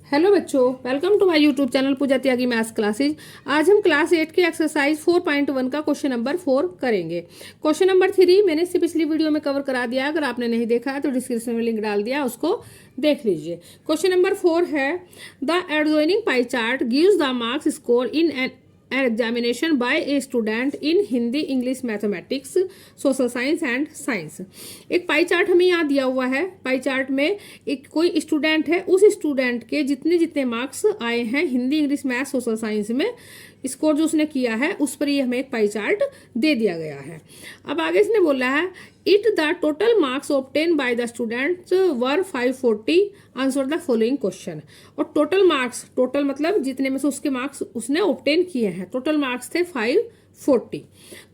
Hello बच्चों, welcome to my YouTube channel Pooja Tyagi maths classes. आज हम क्लास 8 के एक्सरसाइज 4.1 का क्वेश्चन नंबर 4 करेंगे। क्वेश्चन नंबर 3 मैंने इससे पिछली वीडियो में कवर करा दिया, अगर आपने नहीं देखा है तो डिस्क्रिप्शन में लिंक डाल दिया, उसको देख लीजिए। क्वेश्चन नंबर 4 है the adjoining pie chart gives the marks score in an examination by a student in Hindi, English, mathematics, social science and science. एक पाई चार्ट हमें यहाँ दिया हुआ है। पाई चार्ट में एक कोई स्टूडेंट है, उस स्टूडेंट के जितने जितने मार्क्स आए हैं Hindi, English, math, social science में, स्कोर जो उसने किया है उस पर ये हमें एक पाई चार्ट दे दिया गया है। अब आगे इसने बोला है it the total marks obtain by the students were 540, answer the following question. और टोटल मार्क्स, टोटल मतलब जितने में से उसके मार्क्स उसने ऑब्टेन किए हैं, टोटल मार्क्स थे 540।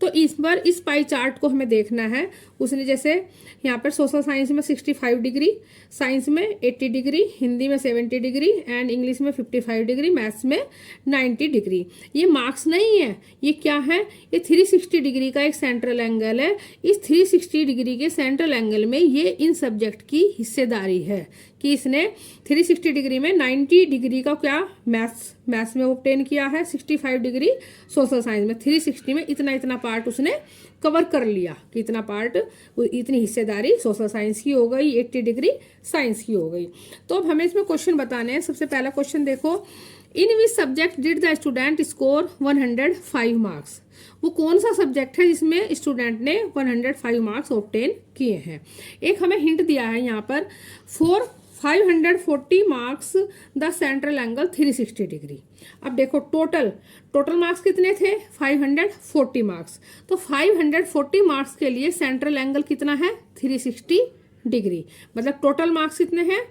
तो इस बार इस पाई चार्ट को हमें देखना है। उसने जैसे यहाँ पर सोशल साइंस में 65 डिग्री, साइंस में 80 डिग्री, हिंदी में 70 डिग्री एंड इंग्लिश में 55 डिग्री, मैथ्स में 90 डिग्री। ये मार्क्स नहीं है, ये क्या है, ये 360 डिग्री का एक सेंट्रल एंगल है। इस 360 डिग्री के सेंट्रल एंगल में ये इन सब्जेक्ट की हिस्सेदारी है कि इसने 360 डिग्री में 90 डिग्री का क्या मैथ्स में ऑब्टेन किया है, 65 डिग्री सोशल साइंस में, 360 में इतना इतना पार्ट उसने कवर कर लिया कि इतना पार्ट, इतनी हिस्सेदारी सोशल साइंस की हो गई, 80 डिग्री साइंस की हो गई। तो अब हमें इसमें क्वेश्चन बताने हैं। सबसे पहला क्वेश्चन देखो, in which subject did the student score 105 marks. वो कौन सा सब्जेक्ट है जिसमें स्टूडेंट ने 105 मार्क्स ऑब्टेन किए हैं। एक हमें हिंट दिया है यहाँ पर, for 540 marks the central angle 360 degree. अब देखो टोटल मार्क्स कितने थे, 540 मार्क्स। तो 540 मार्क्स के लिए सेंट्रल एंगल कितना है, 360 डिग्री। मतलब टोटल मार्क्स कितने हैं,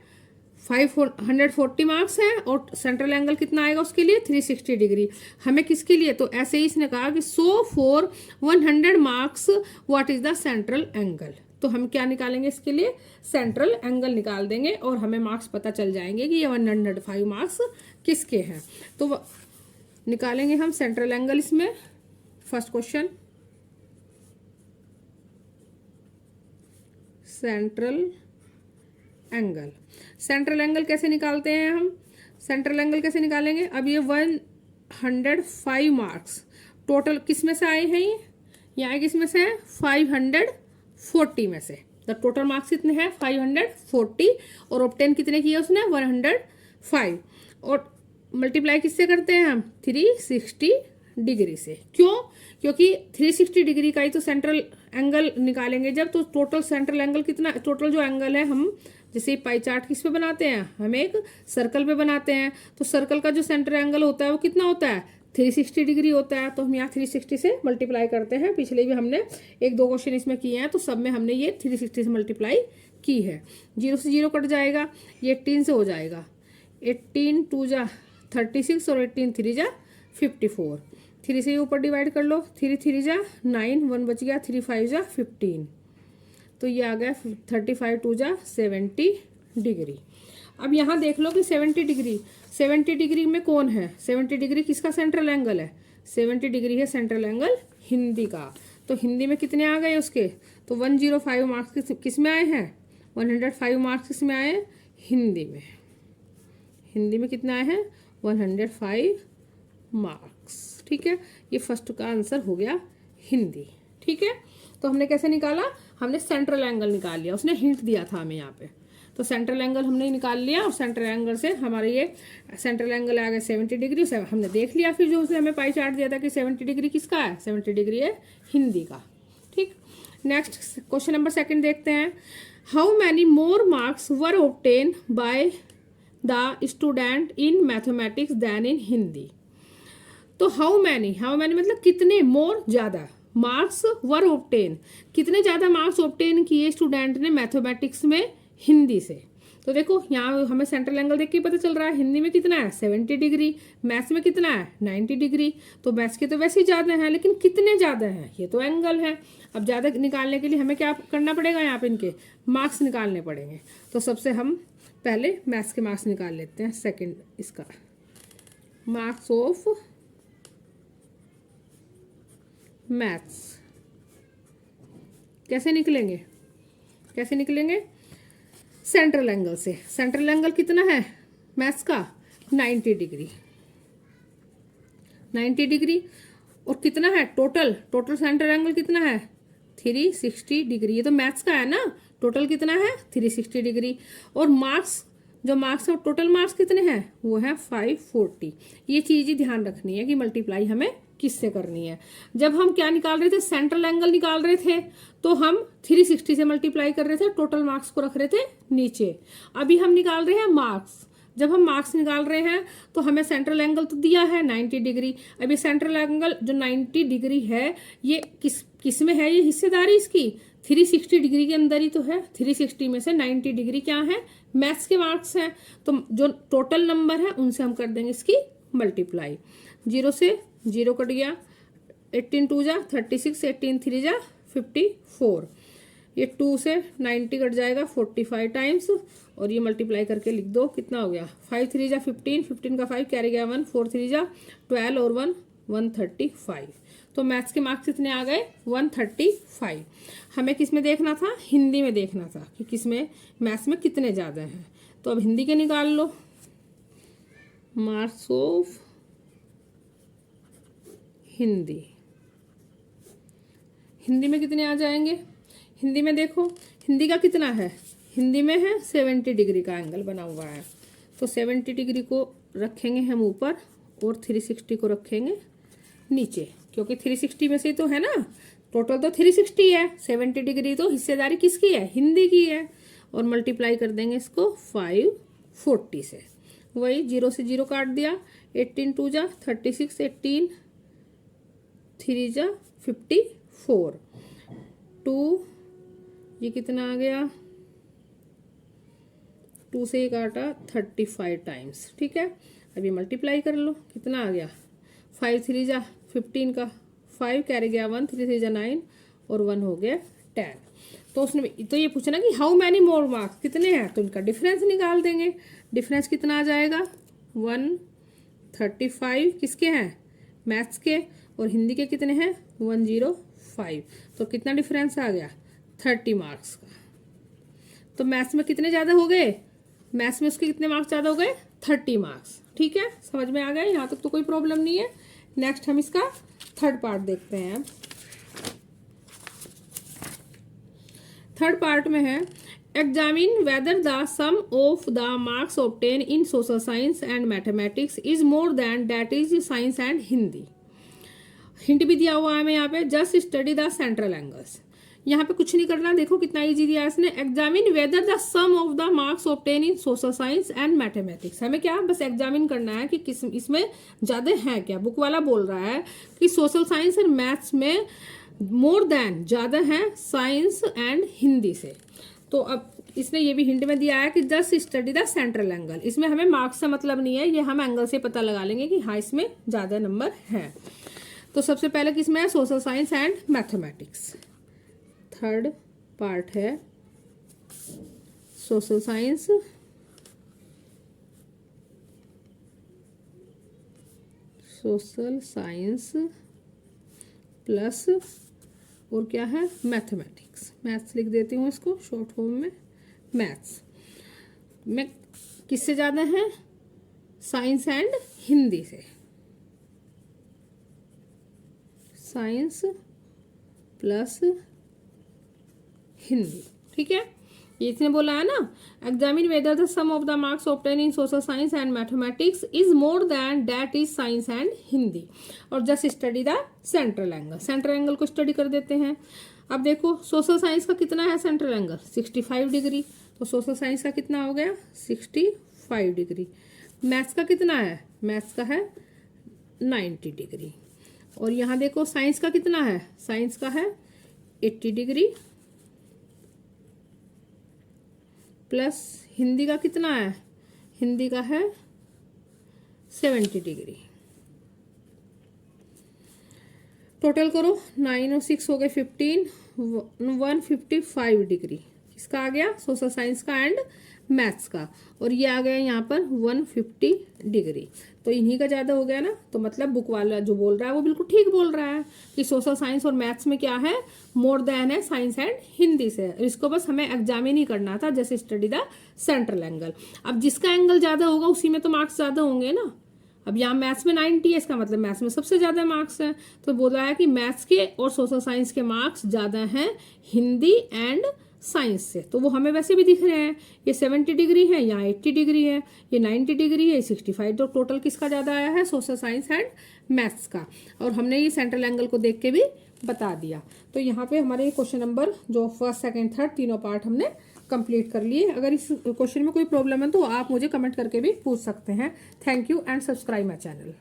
540 मार्क्स हैं और सेंट्रल एंगल कितना आएगा उसके लिए, 360 डिग्री। हमें किसके लिए, तो ऐसे ही इसने कहा कि so for 100 marks what is the central angle. तो हम क्या निकालेंगे इसके लिए, सेंट्रल एंगल निकाल देंगे और हमें मार्क्स पता चल जाएंगे कि ये 105 मार्क्स किसके हैं। तो निकालेंगे हम सेंट्रल एंगल इसमें। First question, central angle. Central angle कैसे निकालते हैं हम, सेंट्रल एंगल कैसे निकालेंगे। अब ये 105 मार्क्स टोटल किस में से आए हैं, ये आए किस में से है, 540 में से। द टोटल मार्क्स कितने हैं, 540 और ऑब्टेन कितने किए उसने, 105। और मल्टीप्लाई किससे करते हैं हम, 360 डिग्री से। क्यों, क्योंकि 360 डिग्री का ही तो सेंट्रल एंगल निकालेंगे जब, तो टोटल सेंट्रल एंगल कितना, टोटल जो एंगल है, हम जैसे पाई चार्ट किस पे बनाते हैं, हम एक सर्कल पे बनाते हैं, तो सर्कल का जो सेंट्रल एंगल होता है वो कितना होता है, 360 डिग्री होता है। तो हम यहाँ 360 से मल्टीप्लाई करते हैं। पिछले भी हमने एक दो क्वेश्चन इसमें किए हैं, तो सब में हमने ये 360 से मल्टीप्लाई की है। 0 से 0 कट जाएगा, ये 18 से हो जाएगा, 18 2 जा 36 और 18 3 जा 54। 3 से ऊपर डिवाइड कर लो, 3 3 जा 9, 1 बच गया, 3 5 जा 15। तो ये आ गया 35 2 जा 70 डिग्री। अब यहाँ देख लो कि 70 डिग्री में कौन है, 70 डिग्री किसका सेंट्रल एंगल है, 70 डिग्री है सेंट्रल एंगल हिंदी का। तो हिंदी में कितने आ गए उसके, तो 105 मार्क्स किस में आए हैं, 105 मार्क्स किस में आए, हिंदी में। हिंदी में कितने आए हैं, 105 मार्क्स। ठीक है, ये फर्स्ट का आंसर हो गया हिंदी। ठीक है, तो हमने कैसे निकाला, हमने सेंट्रल एंगल निकाल लिया, उसने हिंट दिया था हमें यहाँ पे। तो सेंट्रल एंगल हमने निकाल लिया और सेंट्रल एंगल से हमारे ये सेंट्रल एंगल आ गया 70 डिग्री। हमने देख लिया फिर जो उसने हमें पाई चार्ट दिया था कि 70 डिग्री किसका है, 70 डिग्री है हिंदी का। ठीक, नेक्स्ट क्वेश्चन नंबर 2 देखते हैं। How many more marks were obtained by the student in mathematics than in Hindi. तो हाउ मैनी मतलब कितने, मोर ज्यादा, मार्क्स वर ऑब्टेन कितने ज्यादा मार्क्स ऑब्टेन किए स्टूडेंट ने मैथमेटिक्स में हिंदी से। तो देखो यहाँ हमें सेंट्रल एंगल देख के पता चल रहा है, हिंदी में कितना है 70 डिग्री, मैथ्स में कितना है 90 डिग्री। तो मैथ्स के तो वैसे ही ज़्यादा है, लेकिन कितने ज़्यादा हैं, ये तो एंगल है। अब ज़्यादा निकालने के लिए हमें क्या करना पड़ेगा, यहाँ पे इनके मार्क्स निकालने पड़ेंगे। तो सबसे हम पहले मैथ्स के मार्क्स निकाल लेते हैं। सेकेंड इसका मार्क्स ऑफ मैथ्स कैसे निकलेंगे, सेंट्रल एंगल से। सेंट्रल एंगल कितना है मैथ्स का 90 डिग्री, 90 डिग्री। और कितना है टोटल, टोटल सेंटर एंगल कितना है 360 डिग्री। ये तो मैथ्स का है ना, टोटल कितना है 360 डिग्री। और मार्क्स, जो मार्क्स है टोटल मार्क्स कितने हैं वो है 540। ये चीज़ ही ध्यान रखनी है कि मल्टीप्लाई हमें किससे करनी है। जब हम क्या निकाल रहे थे, सेंट्रल एंगल निकाल रहे थे, तो हम 360 से मल्टीप्लाई कर रहे थे, टोटल मार्क्स को रख रहे थे नीचे। अभी हम निकाल रहे हैं मार्क्स। जब हम मार्क्स निकाल रहे हैं तो हमें सेंट्रल एंगल तो दिया है 90 डिग्री। अभी सेंट्रल एंगल जो 90 डिग्री है ये किस में है, ये हिस्सेदारी इसकी 360 डिग्री के अंदर ही तो है। 360 में से 90 डिग्री क्या है, मैथ्स के मार्क्स हैं। तो जो टोटल नंबर है उनसे हम कर देंगे इसकी मल्टीप्लाई। 0 से 0 कट गया, 18 2 जा 36, 18 3 जा 54। ये 2 से 90 कट जाएगा 45 टाइम्स, और ये मल्टीप्लाई करके लिख दो कितना हो गया 5 3 जा 15, 15 का 5 कैरी गया 1, 4 3 जा 12 और 1 135। तो मैथ्स के मार्क्स कितने आ गए 135। हमें किस में देखना था, हिंदी में देखना था कि किस में मैथ्स में कितने ज़्यादा हैं। तो अब हिंदी के निकाल लो। मार्क्स ऑफ हिंदी, हिंदी में कितने आ जाएंगे। हिंदी में देखो हिंदी का कितना है, हिंदी में है 70 डिग्री का एंगल बना हुआ है। तो 70 डिग्री को रखेंगे हम ऊपर और 360 को रखेंगे नीचे, क्योंकि 360 में से तो है ना, टोटल तो 360 है, 70 डिग्री तो हिस्सेदारी किसकी है, हिंदी की है। और मल्टीप्लाई कर देंगे इसको 540 से। वही 0 से 0 काट दिया, 18 2 जा 36, 18 3 जा 54, 2 ये कितना आ गया, 2 से 1 काटा 35 टाइम्स। ठीक है, अभी मल्टीप्लाई कर लो कितना आ गया 5 3 जा 15 का 5 कैरी गया 1, 3 3 जा 9 और 1 हो गया 10। तो उसने तो ये पूछना कि हाउ मैनी मोर मार्क्स, कितने हैं, तो इनका डिफरेंस निकाल देंगे। डिफरेंस कितना आ जाएगा 135 किसके हैं मैथ्स के, और हिंदी के कितने हैं 105। तो कितना डिफरेंस आ गया 30 मार्क्स का। तो मैथ्स में कितने ज़्यादा हो गए, मैथ्स में उसके कितने मार्क्स ज़्यादा हो गए 30 मार्क्स। ठीक है, समझ में आ गया, यहाँ तक तो कोई प्रॉब्लम नहीं है। नेक्स्ट हम इसका थर्ड पार्ट देखते हैं। अब थर्ड पार्ट में है examine whether the sum of the marks obtain in social science and mathematics is more than that is science and Hindi. Hint भी दिया हुआ है हमें यहाँ पे, just study the central angles. यहाँ पे कुछ नहीं करना, देखो कितना इजी दिया है इसने। Examine whether the sum of the marks obtain in social science and mathematics. हमें क्या बस एग्जामिन करना है कि किस इसमें ज़्यादा है क्या। बुक वाला बोल रहा है कि सोशल साइंस और मैथ्स में मोर देन ज़्यादा है साइंस एंड हिंदी से। तो अब इसने ये भी हिंट में दिया है कि just study the central angle. इसमें हमें मार्क्स से मतलब नहीं है, ये हम एंगल से पता लगा लेंगे कि हाँ इसमें ज़्यादा नंबर है। तो सबसे पहले किसमें है social science and mathematics. Third part है सोशल साइंस प्लस और क्या है मैथमेटिक्स। मैथ्स लिख देती हूँ इसको शॉर्ट फॉर्म में। मैथ्स में किससे ज़्यादा है साइंस एंड हिंदी से। Science plus Hindi. ठीक है, ये इसने बोला है ना examine whether the sum of the marks obtain in social science and mathematics is more than that is science and Hindi. और just study the central angle. Central angle को स्टडी कर देते हैं। अब देखो सोशल साइंस का कितना है सेंट्रल एंगल 65 डिग्री। तो सोशल साइंस का कितना हो गया 65 डिग्री। मैथ्स का कितना है, मैथ्स का है 90 डिग्री। और यहाँ देखो साइंस का कितना है, साइंस का है 80 डिग्री प्लस हिंदी का कितना है, हिंदी का है 70 डिग्री। टोटल करो 9 और 6 हो गए 15, 155 डिग्री। इसका आ गया सोशल साइंस का एंड मैथ्स का, और ये आ गया यहाँ पर 150 डिग्री। तो इन्हीं का ज़्यादा हो गया ना, तो मतलब बुक वाला जो बोल रहा है वो बिल्कुल ठीक बोल रहा है कि सोशल साइंस और मैथ्स में क्या है, मोर देन है साइंस एंड हिंदी से। इसको बस हमें एग्जामिन ही करना था, जैसे स्टडी द सेंट्रल एंगल। अब जिसका एंगल ज़्यादा होगा उसी में तो मार्क्स ज़्यादा होंगे ना। अब यहाँ मैथ्स में 90 है, इसका मतलब मैथ्स में सबसे ज़्यादा मार्क्स है। तो बोला है कि मैथ्स के और सोशल साइंस के मार्क्स ज़्यादा हैं हिंदी एंड साइंस से। तो वो हमें वैसे भी दिख रहे हैं, ये 70 डिग्री है, यहाँ 80 डिग्री है, ये 90 डिग्री है, 65। तो टोटल किसका ज़्यादा आया है, सोशल साइंस एंड मैथ्स का। और हमने ये सेंट्रल एंगल को देख के भी बता दिया। तो यहाँ पे हमारे क्वेश्चन नंबर जो फर्स्ट सेकेंड थर्ड तीनों पार्ट हमने कंप्लीट कर लिए। अगर इस क्वेश्चन में कोई प्रॉब्लम है तो आप मुझे कमेंट करके भी पूछ सकते हैं। Thank you and subscribe my channel.